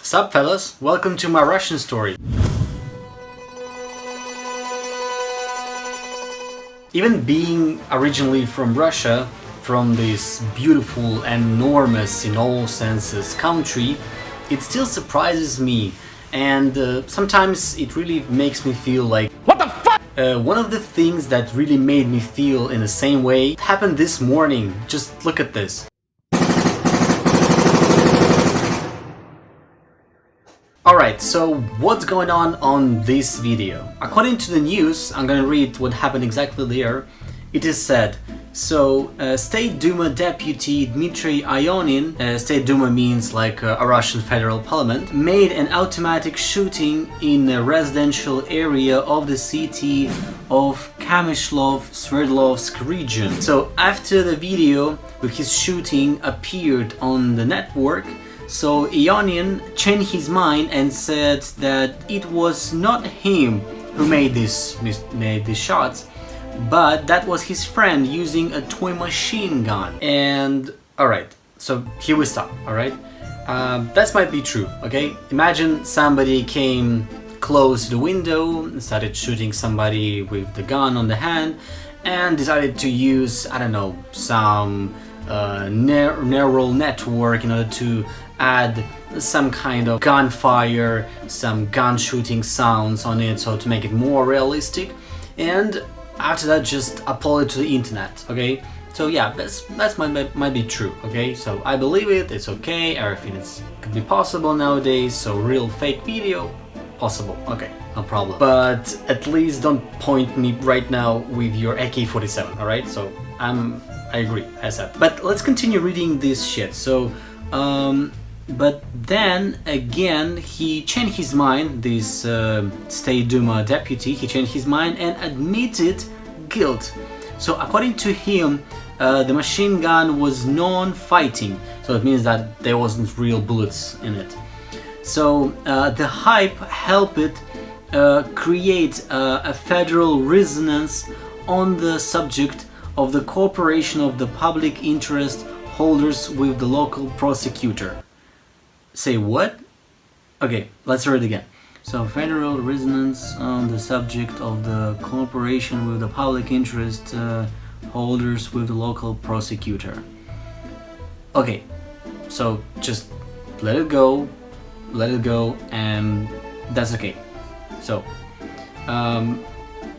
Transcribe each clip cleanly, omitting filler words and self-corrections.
Sup fellas, welcome to my Russian story. Even being originally from Russia, from this beautiful and enormous in all senses country, it still surprises me, and sometimes it really makes me feel like, what the fuck? One of the things that really made me feel in the same way happened this morning. Just look at this. Alright, so what's going on this video? According to the news, I'm gonna read what happened exactly there. It is said, so State Duma Deputy Dmitry Ionin, State Duma means like a Russian federal parliament, made an automatic shooting in a residential area of the city of Kamyshlov-Sverdlovsk region. So after the video with his shooting appeared on the network, so Ionin changed his mind and said that it was not him who made these shots, but that was his friend using a toy machine gun. And alright, so here we stop, alright? That might be true, okay? Imagine somebody came close to the window, started shooting somebody with the gun on the hand, and decided to use, I don't know, some neural network in order to add some kind of gunfire, some gun shooting sounds on it, so to make it more realistic, and after that just upload it to the internet, okay? So yeah, that's might be true, okay? So I believe it, it's okay, everything could be possible nowadays, so real fake video, possible, okay, no problem. But at least don't point me right now with your AK-47, alright? So I agree, as said. But let's continue reading this shit. So, but then again, he changed his mind, this State Duma deputy, he changed his mind and admitted guilt. So according to him, the machine gun was non-fighting, so it means that there wasn't real bullets in it. So the hype helped it create a federal resonance on the subject of the cooperation of the public interest holders with the local prosecutor. Say what? Okay, let's read it again. So federal resonance on the subject of the cooperation with the public interest holders with the local prosecutor. Okay, so just let it go, and that's okay. So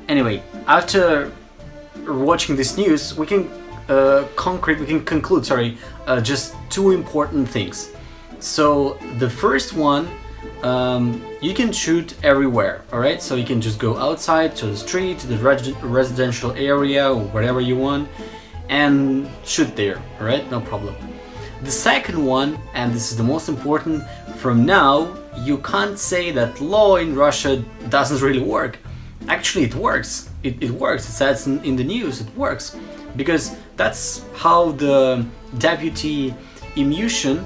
anyway, after watching this news, we can conclude just two important things. So the first one, you can shoot everywhere, alright? So you can just go outside to the street, to the residential area, or whatever you want, and shoot there, alright? No problem. The second one, and this is the most important, from now you can't say that law in Russia doesn't really work. Actually it works. It works. It says in the news it works, because that's how the deputy immunity,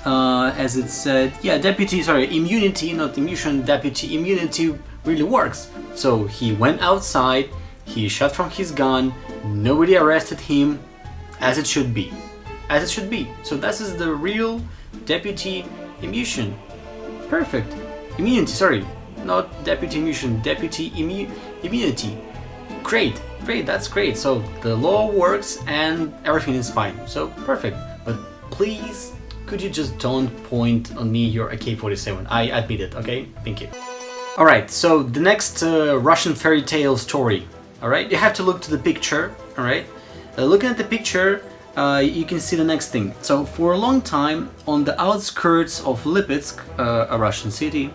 as it said, yeah, immunity, not immunity, deputy immunity really works. So he went outside, he shot from his gun, nobody arrested him, as it should be. As it should be. So this is the real deputy immunity. Perfect. Immunity, not deputy immunity, deputy immunity. Great, that's great. So the law works and everything is fine. So perfect. But please, could you just don't point on me your AK-47? I admit it, okay? Thank you. Alright, so the next Russian fairy tale story. Alright, you have to look to the picture, alright? Looking at the picture, you can see the next thing. So for a long time, on the outskirts of Lipetsk, a Russian city,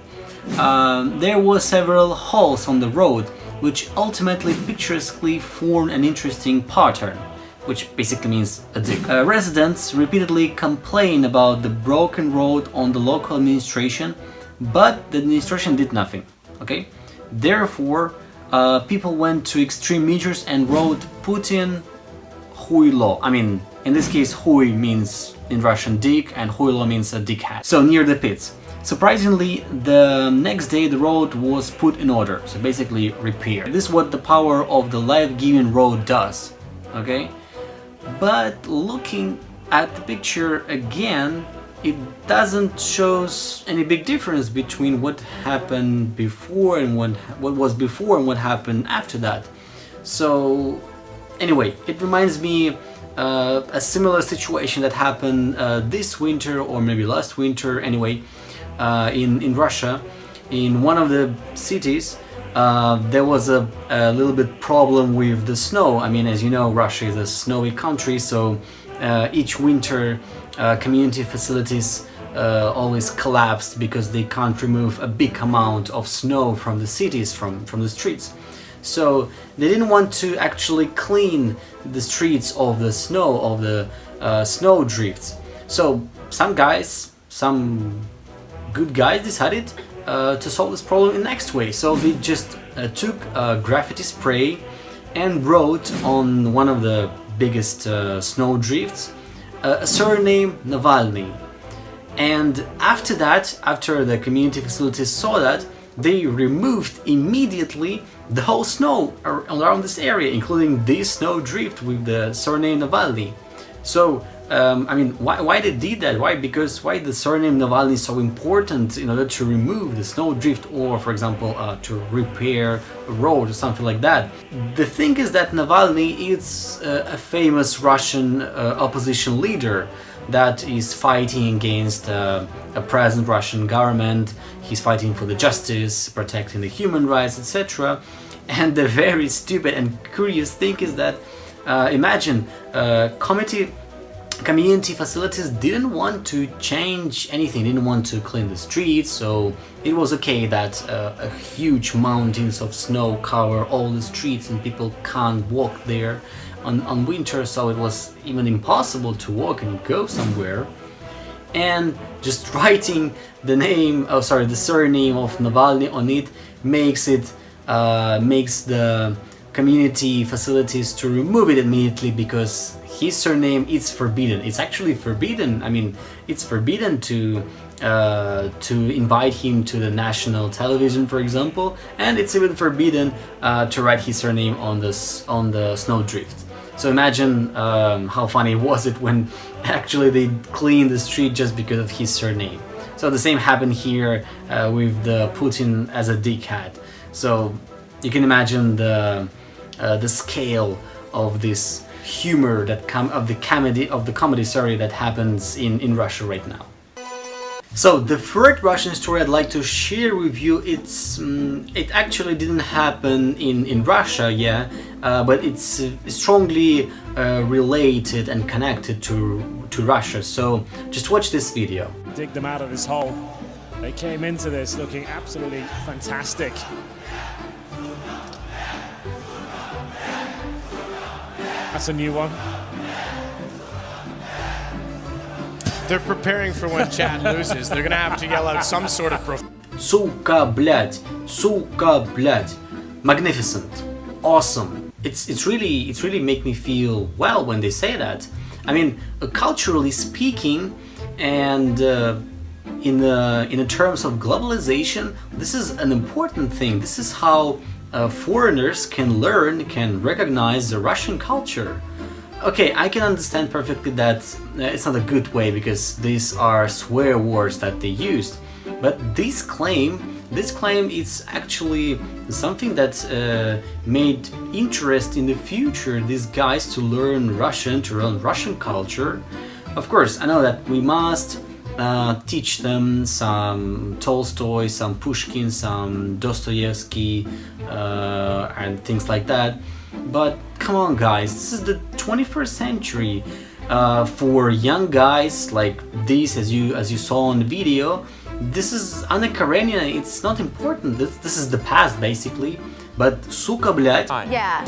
there were several holes on the road, which ultimately picturesquely formed an interesting pattern, which basically means a dick. Residents repeatedly complained about the broken road on the local administration, but the administration did nothing, okay? Therefore, people went to extreme measures and wrote Putin Hui law. I mean, in this case, Hui means in Russian dick, and Huilo means a dickhead. So near the pits. Surprisingly, the next day the road was put in order, so basically repaired. This is what the power of the life-giving road does, okay? But looking at the picture again, it doesn't shows any big difference between what happened before and what was before and what happened after that. So anyway, it reminds me a similar situation that happened this winter, or maybe last winter anyway, in Russia. In one of the cities there was a little bit problem with the snow. I mean, as you know, Russia is a snowy country, so each winter community facilities always collapsed because they can't remove a big amount of snow from the cities, from the streets. So they didn't want to actually clean the streets of the snow drifts. So some guys, some good guys, decided to solve this problem in the next way. So they just took graffiti spray and wrote on one of the biggest snow drifts a surname Navalny. And after that, after the community facilities saw that, they removed immediately the whole snow around this area, including this snow drift with the surname Navalny. So I mean, why they did that? Why? Because why the surname Navalny is so important in order to remove the snow drift, or for example to repair a road or something like that. The thing is that Navalny is a famous Russian opposition leader that is fighting against a present Russian government. He's fighting for the justice, protecting the human rights, etc. And the very stupid and curious thing is that imagine community facilities didn't want to change anything, didn't want to clean the streets, so it was okay that a huge mountains of snow cover all the streets and people can't walk there on winter, so it was even impossible to walk and go somewhere. And just writing the surname of Navalny on it makes the community facilities to remove it immediately, because his surname is forbidden. It's actually forbidden. I mean, it's forbidden to invite him to the national television, for example, and it's even forbidden to write his surname on the snowdrift. So imagine how funny was it when actually they cleaned the street just because of his surname. So the same happened here with the Putin as a dickhead. So you can imagine the scale of this humor that of the comedy that happens in Russia right now. So the third Russian story I'd like to share with you, it actually didn't happen in Russia, yeah, but it's strongly related and connected to Russia. So just watch this video. Dig them out of this hole. They came into this looking absolutely fantastic. That's a new one. They're preparing for when Chad loses. They're gonna have to yell out some sort of Suka BLYAT, Suka BLYAT. Magnificent, awesome. It's really make me feel well when they say that. I mean, culturally speaking, and in the terms of globalization, this is an important thing. This is how foreigners can learn, can recognize the Russian culture. Okay, I can understand perfectly that it's not a good way, because these are swear words that they used. But this claim is actually something that made interest in the future these guys to learn Russian, to learn Russian culture. Of course, I know that we must teach them some Tolstoy, some Pushkin, some Dostoevsky, and things like that. But come on, guys, this is the 21st century. For young guys like this, as you saw in the video, this is Anna Karenina. It's not important. This is the past, basically. But suka BLYAT, yeah,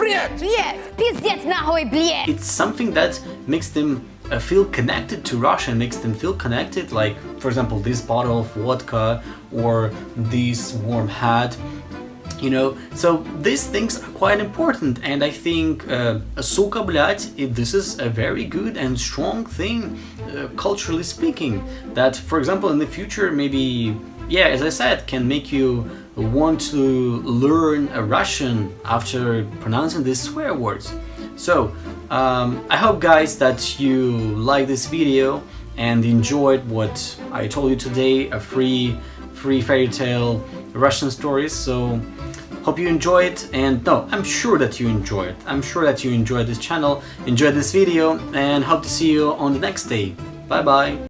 pizdets, nahui, BLYAT. It's something that makes them feel connected to Russia, makes them feel connected, like, for example, this bottle of vodka or this warm hat, you know. So these things are quite important, and I think suka BLYAT, this is a very good and strong thing, culturally speaking, that, for example, in the future, maybe, yeah, as I said, can make you want to learn Russian after pronouncing these swear words. So I hope, guys, that you like this video, and enjoyed what I told you today, a free fairy tale Russian stories. So hope you enjoy it, and no, I'm sure that you enjoy it. I'm sure that you enjoyed this channel, enjoyed this video, and hope to see you on the next day. Bye bye.